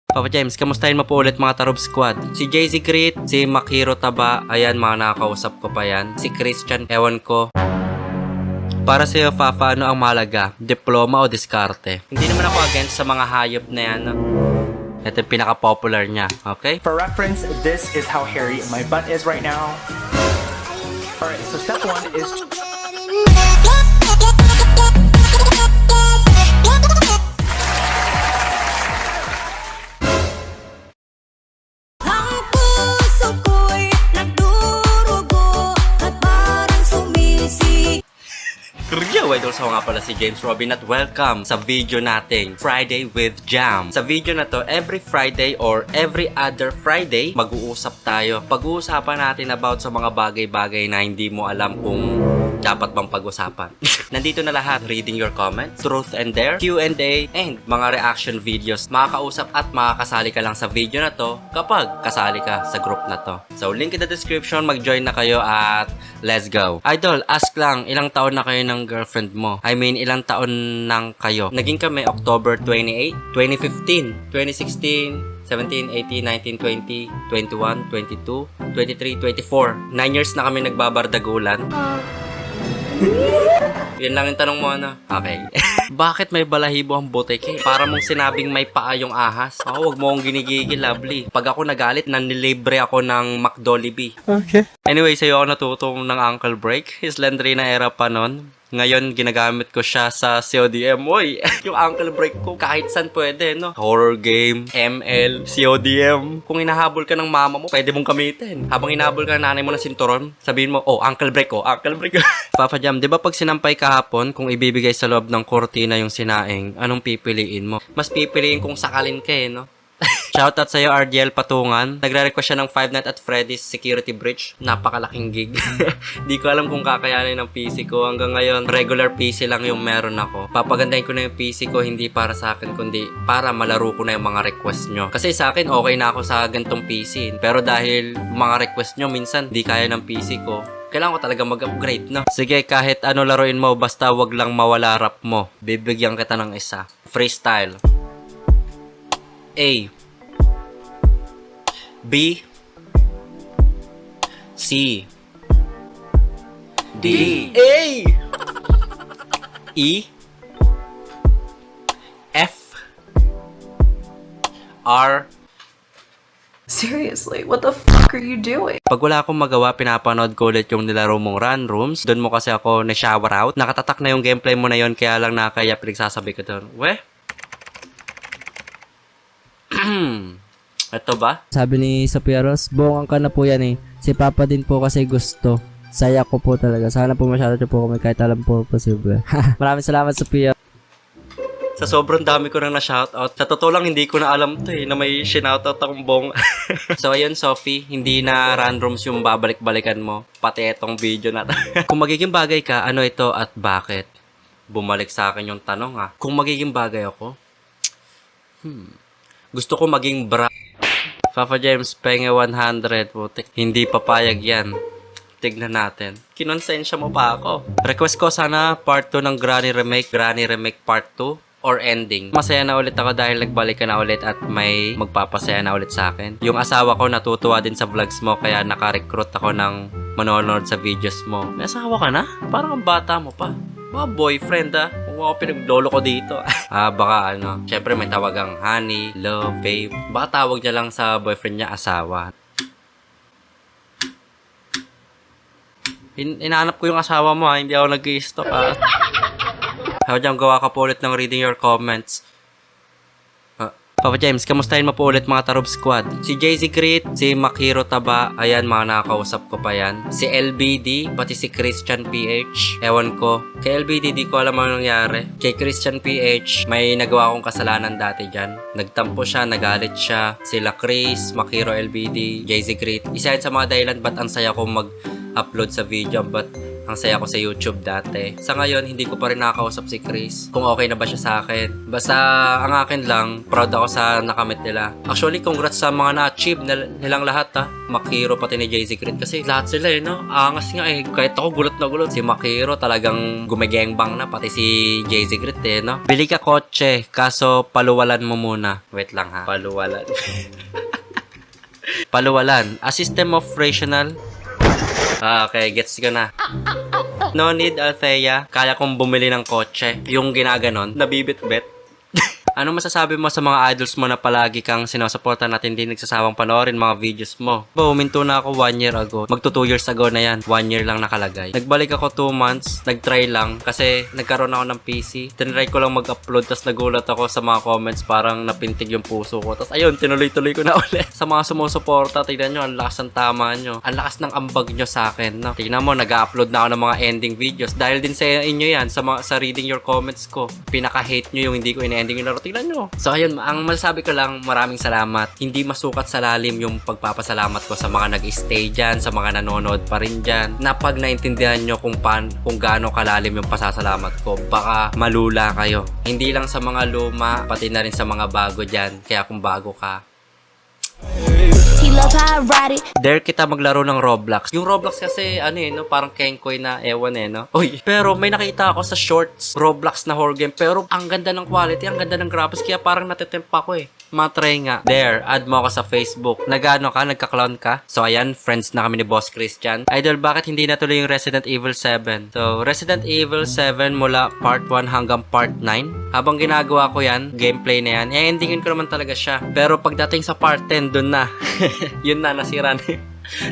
Papa James, kamustahin mo po ulit mga Tarob Squad? Si JZ Grit, si Makiro Taba, ayan mga nakakausap ko pa yan. Si Christian, ewan ko. Para sa'yo, Fafa, ano ang mahalaga? Diploma o diskarte? Hindi naman ako against sa mga hayop na yan. No? Ito yung pinaka-popular niya, okay? For reference, this is how hairy my butt is right now. Alright, so step one is... Yo, idol, so nga pala si James Robin at welcome sa video nating Friday with Jam. Sa video na to, every Friday or every other Friday, mag-uusap tayo. Pag-uusapan natin about sa mga bagay-bagay na hindi mo alam kung dapat bang pag-usapan. Nandito na lahat, reading your comments, truth and dare, Q&A, and mga reaction videos. Makakausap at makakasali ka lang sa video na to kapag kasali ka sa group na to. So, link in the description, mag-join na kayo at let's go. Idol, ask lang, ilang taon na kayo ng girlfriend mo? I mean, ilang taon nang kayo? Naging kami October 28, 2015, 2016, 17, 18, 19, 20, 21, 22, 23, 24. 9 years na kami nagbabardagulan. Yun lang yung tanong mo, ano? Okay. Bakit may balahibo ang butike? Para mong sinabing may paa yung ahas. Wag mo akong ginigigil, lovely. Pag ako nagalit, nanilibre ako ng McDolibee. Okay. Anyway, sa'yo ako natutong ng ankle break. Slendrina era pa nun. Ngayon, ginagamit ko siya sa CODM. Uy, yung ankle break ko, kahit saan pwede, no? Horror game, ML, CODM. Kung hinahabol ka ng mama mo, pwede mong gamitin. Habang hinahabol ka ng nanay mo ng sinturon, sabihin mo, oh, ankle break ko, ankle break ko. Papa Jam, di ba pag sinampay kahapon, kung ibibigay sa loob ng kortina yung sinaing, anong pipiliin mo? Mas pipiliin kung sakalin ka eh, no? Shoutout sa'yo, RDL Patungan. Nagre-request siya ng Five Nights at Freddy's Security Breach. Napakalaking gig. Di ko alam kung kakayanin ng PC ko. Hanggang ngayon, regular PC lang yung meron ako. Papagandahin ko na yung PC ko, hindi para sa akin, kundi para malaro ko na yung mga request nyo. Kasi sa akin, okay na ako sa gantong PC. Pero dahil mga request nyo, minsan, di kaya ng PC ko. Kailangan ko talaga mag-upgrade, no? Sige, kahit ano laruin mo, basta wag lang mawala rap mo. Bibigyan kita ng isa. Freestyle. A, B, C, D, A, E, F, R. Seriously, what the fuck are you doing? Pag wala akong magawa, pinapanood ko ulit yung nilaro mong run rooms. Doon mo kasi ako na-shower out. Nakatatak na yung gameplay mo na yon, kaya lang nakakaya pinagsasabi ko doon. Weh? Ito ba? Sabi ni Sophia Ross, buong ka na po yan eh. Si Papa din po kasi gusto. Saya ko po talaga. Sana po masyado po kami kahit alam po posible. Maraming salamat, Sophia. Sa sobrang dami ko nang na-shoutout. Sa totoo lang, hindi ko na alam to eh, na may sinoutout akong bong. So ayun, Sophie, hindi na run rooms yung babalik-balikan mo. Pati itong video na to. Kung magiging bagay ka, ano ito at bakit? Bumalik sa akin yung tanong ha. Kung magiging bagay ako, gusto ko maging Papa James, penge 100. Putik. Hindi papayag yan. Tignan natin. Kinonsensya mo pa ako. Request ko sana part 2 ng Granny Remake part 2 or ending. Masaya na ulit ako dahil nagbalik ka na ulit at may magpapasaya na ulit sa akin. Yung asawa ko natutuwa din sa vlogs mo kaya naka-recruit ako ng manonood sa videos mo. May asawa ka na? Parang ang bata mo pa. Baka boyfriend kung ako pinaglolo ko dito. Baka ano, syempre may tawagang honey, love, babe. Baka tawag niya lang sa boyfriend niya asawa. Inaanap ko yung asawa mo hindi ako nag-i-stalk How dyan, gawa ka po ulit ng reading your comments. Papa James, kamustahin mo po ulit mga Tarob Squad? Si JZ Grit, si Makiro Taba, ayan mga nakakausap ko pa yan. Si LBD, pati si Christian PH. Ewan ko. Kay LBD, di ko alam ano nangyari. Kay Christian PH, may nagawa akong kasalanan dati dyan. Nagtampo siya, nagalit siya. Sila Chris, Makiro LBD, JZ Grit. Isa yan sa mga dahilan ba't ang saya ko mag-upload sa video. But Ang saya ko sa YouTube dati. Sa ngayon, hindi ko pa rin nakakausap si Chris kung okay na ba siya sa akin. Basta ang akin lang, proud ako sa nakamit nila. Actually, congrats sa mga na-achieve nilang lahat ha. Makiro pati ni JZ Grit kasi lahat sila no. Angas nga kahit ako gulat na gulat. Si Makiro talagang gumigengbang na pati si JZ Grit no. Bili ka kotse, kaso paluwalan mo muna. Wait lang ha. Paluwalan. Paluwalan. A system of rational. Okay, gets ko na. No need, Althea. Kaya kong bumili ng kotse. Yung ginaganon, nabibit-bet. Ano masasabi mo sa mga idols mo na palagi kang sinusuportan at hindi nagsasawang panoorin mga videos mo? Huminto na ako 1 year ago. Magto 2 years ago na yan. 1 year lang nakalagay. Nagbalik ako 2 months. Nagtry lang kasi nagkaroon ako ng PC. Tinry ko lang mag-upload tapos nagulat ako sa mga comments parang napintig yung puso ko. Tapos ayun, tinuloy-tuloy ko na ulit. Sa mga sumusuporta, tignan nyo, ang lakas ng tama nyo. Ang lakas ng ambag nyo sa akin. No? Tignan mo, nag-upload na ako ng mga ending videos. Dahil din sa inyo yan, sa reading your comments ko. Pinaka-hate nyo yung hindi ko in-ending yung laro. Tignan nyo. So ayun, ang masasabi ko lang, maraming salamat. Hindi masukat sa lalim yung pagpapasalamat ko sa mga nag-stay dyan, sa mga nanonood pa rin dyan. Na pag naintindihan nyo kung gaano kalalim yung pasasalamat ko, baka malula kayo. Hindi lang sa mga luma, pati na rin sa mga bago dyan. Kaya kung bago ka, dare kita maglaro ng Roblox. Yung Roblox kasi, no, parang Kenkoy na ewan no. Uy, pero may nakita ako sa shorts, Roblox na horror game. Pero ang ganda ng quality, ang ganda ng graphics, kaya parang natitempt ako Matry nga. There, add mo ako sa Facebook. Nagano ka? Nagka-clown ka? So, ayan, friends na kami ni Boss Christian. Idol, bakit hindi natuloy yung Resident Evil 7? So, Resident Evil 7 mula part 1 hanggang part 9. Habang ginagawa ko yan, gameplay na yan, endingin ko naman talaga siya. Pero pagdating sa part 10, dun na. Yun na, nasira na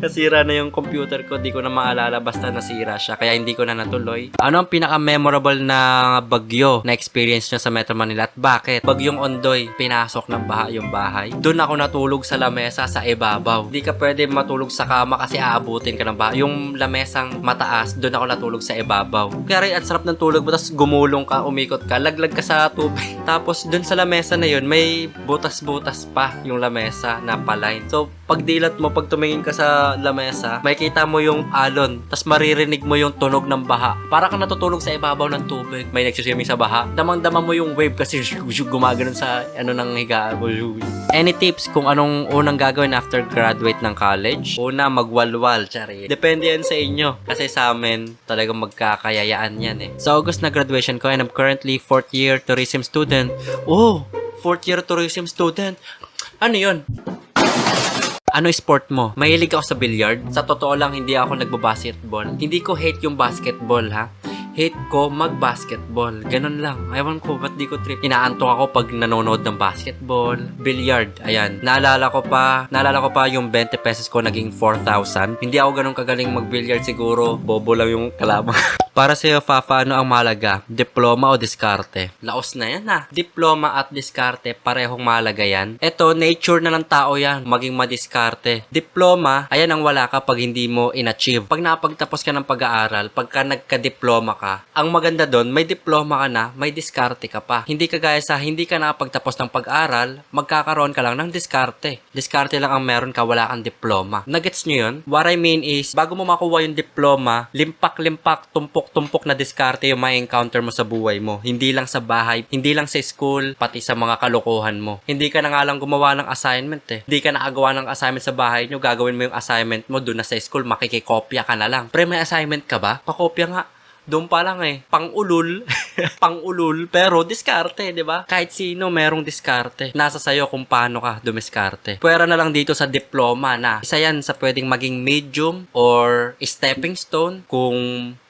nasira na yung computer ko, di ko na maalala, basta nasira siya, kaya hindi ko na natuloy. Ano ang pinaka-memorable na bagyo na experience nyo sa Metro Manila at bakit? Bagyong Ondoy, pinasok ng baha yung bahay. Doon ako natulog sa lamesa sa ibabaw. Hindi ka pwede matulog sa kama kasi aabutin ka ng baha. Yung lamesang mataas, doon ako natulog sa ibabaw. Kaya rin, at sarap ng tulog mo, tapos gumulong ka, umikot ka, laglag ka sa tubig. Tapos doon sa lamesa na yun, may butas-butas pa yung lamesa na paline. So, pagdilat mo, pag tumingin ka sa lamesa, makikita mo yung alon, tas maririnig mo yung tunog ng baha. Para kang natutulog sa ibabaw ng tubig. May nagsiswimming sa baha. Damang-dama mo yung wave kasi gumaganon sa ng higaan mo. Any tips kung anong unang gagawin after graduate ng college? Una, magwalwal, tsari. Depende yan sa inyo. Kasi sa amin, talagang magkakayayaan yan Sa August na graduation ko and I'm currently 4th year tourism student. Oh! 4th year tourism student. Ano yun? Ano sport mo? Mahilig ako sa billiard. Sa totoo lang, hindi ako nagbabasketball. Hindi ko hate yung basketball, ha? Hate ko mag-basketball. Ganun lang. Ewan ko, ba't di ko trip? Inaantok ako pag nanonood ng basketball. Billiard. Ayan. Naalala ko pa yung 20 pesos ko naging 4,000. Hindi ako ganun kagaling mag-billiard siguro. Bobo lang yung kalabang. Para sa'yo, Fafa, ano ang mahalaga? Diploma o diskarte? Laos na yan Diploma at diskarte, parehong mahalaga yan. Eto, nature na ng tao yan, maging madiskarte. Diploma, ayan ang wala ka pag hindi mo in-achieve. Pag napagtapos ka ng pag-aaral, pagka nagka-diploma ka, ang maganda doon, may diploma ka na, may diskarte ka pa. Hindi kagaya sa hindi ka nakapagtapos ng pag-aaral, magkakaroon ka lang ng diskarte. Diskarte lang ang meron ka, wala kang diploma. Nagets nyo yun? What I mean is, bago mo makuha yung diploma, limpak-limpak, tumpok na diskarte yung ma-encounter mo sa buhay mo. Hindi lang sa bahay, hindi lang sa school, pati sa mga kalokohan mo. Hindi ka na nga lang gumawa ng assignment Hindi ka nakagawa ng assignment sa bahay nyo, gagawin mo yung assignment mo doon na sa school, makikikopya ka na lang. Pre, may assignment ka ba? Pakopya nga. Doon pa lang pang-ulul. Pang-ulul, pero diskarte, di ba? Kahit sino merong diskarte. Nasa sayo kung paano ka dumiskarte. Pwera na lang dito sa diploma na isa yan sa pwedeng maging medium or stepping stone kung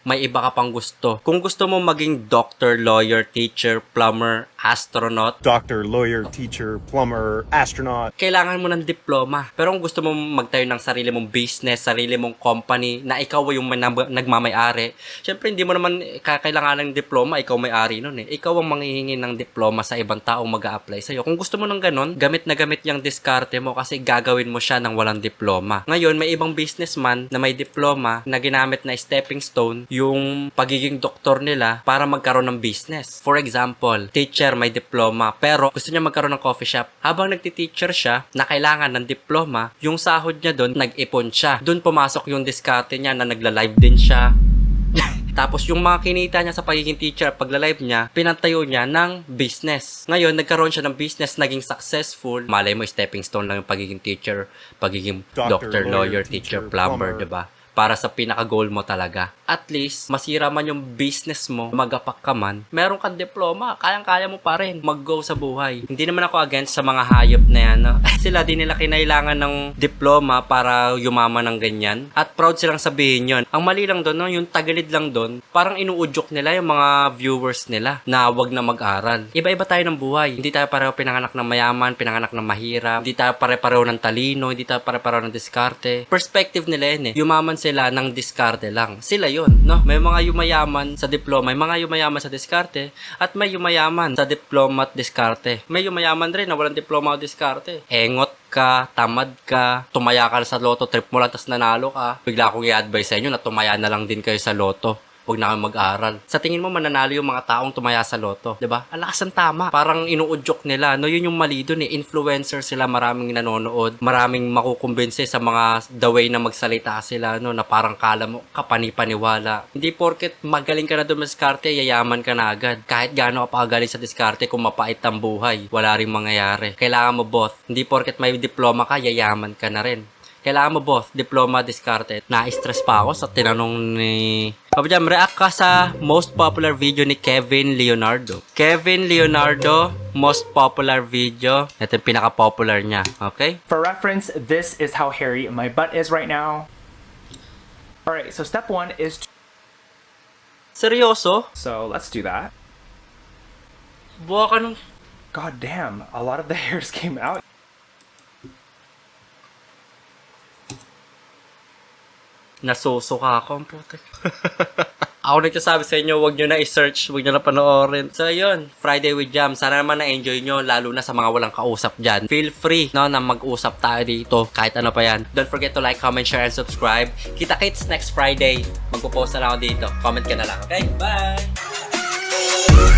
may iba ka pang gusto. Kung gusto mo maging doctor, lawyer, teacher, plumber, astronaut, doctor, lawyer, teacher, plumber, astronaut, kailangan mo ng diploma. Pero kung gusto mo magtayo ng sarili mong business, sarili mong company, na ikaw yung nagmamay-ari, syempre hindi mo naman kakailangan ng diploma, ikaw may-ari nun Ikaw ang manghihingi ng diploma sa ibang taong mag-a-apply sa'yo. Kung gusto mo ng ganon, gamit na gamit yung diskarte mo kasi gagawin mo siya ng walang diploma. Ngayon, may ibang businessman na may diploma na ginamit na stepping stone yung pagiging doktor nila para magkaroon ng business. For example, teacher may diploma pero gusto niya magkaroon ng coffee shop. Habang nagti-teacher siya na kailangan ng diploma, yung sahod niya doon, nag-ipon siya. Doon pumasok yung diskarte niya na nagla-live din siya. Tapos yung mga kinita niya sa pagiging teacher, pagla-live niya, pinantayo niya ng business. Ngayon, nagkaroon siya ng business, naging successful. Malay mo, stepping stone lang yung pagiging teacher, pagiging doctor, lawyer, teacher, plumber, diba? Para sa pinaka-goal mo talaga. At least, masira man yung business mo, magapak ka man, meron kang diploma, kayang-kaya mo pa rin mag-go sa buhay. Hindi naman ako against sa mga hayop na yan. No? Sila din nila kinailangan ng diploma para yumaman ng ganyan. At proud silang sabihin yon. Ang mali lang doon, no? Yung tagalid lang doon, parang inuudyok nila yung mga viewers nila na wag na mag-aral. Iba-iba tayo ng buhay. Hindi tayo pareho pinanganak ng mayaman, pinanganak ng mahirap. Hindi tayo pare-pareho ng talino, hindi tayo pare-pareho ng diskarte. Perspective nila yun eh. Yumaman sila ng diskarte lang. Sila yun, no? May mga yumayaman sa diploma, may mga yumayaman sa diskarte, at may yumayaman sa diploma at diskarte. May yumayaman rin na walang diploma o diskarte. Engot ka, tamad ka, tumaya ka sa loto, trip mo lang, tas nanalo ka. Bigla akong i-advise sa inyo na tumaya na lang din kayo sa loto. Huwag na kayo mag-aral. Sa tingin mo, mananalo yung mga taong tumaya sa loto. Diba? Ang lakas ng tama. Parang inuudyok nila. No, yun yung mali dun eh. Influencer sila, maraming nanonood. Maraming makukumbinse sa mga the way na magsalita sila. No, na parang kala mo, kapani-paniwala. Hindi porket magaling ka na dun sa diskarte, yayaman ka na agad. Kahit gaano ka pa galing sa diskarte, kung mapait ang buhay, wala rin mangyayari. Kailangan mo both. Hindi porket may diploma ka, yayaman ka na rin. Kailangan mo both, diploma, diskarte. Na-stress pa ako sa tinanong ni... Papa Jam, react ka sa most popular video ni Kevin Leonardo. Kevin Leonardo, most popular video. Ito yung pinaka-popular niya, okay? For reference, this is how hairy my butt is right now. Alright, so step 1 is... Seryoso? So let's do that. Buha ka nung... God damn, a lot of the hairs came out. Nasusuka ako ang putik. Ako nagsasabi sa inyo, huwag nyo na i-search, huwag nyo na panoorin. So yun, Friday with Jam. Sana naman na-enjoy nyo, lalo na sa mga walang kausap dyan. Feel free, no, na mag-usap tayo dito, kahit ano pa yan. Don't forget to like, comment, share, and subscribe. Kita-kits next Friday. Magpo-post na lang ako dito. Comment ka na lang, okay? Bye!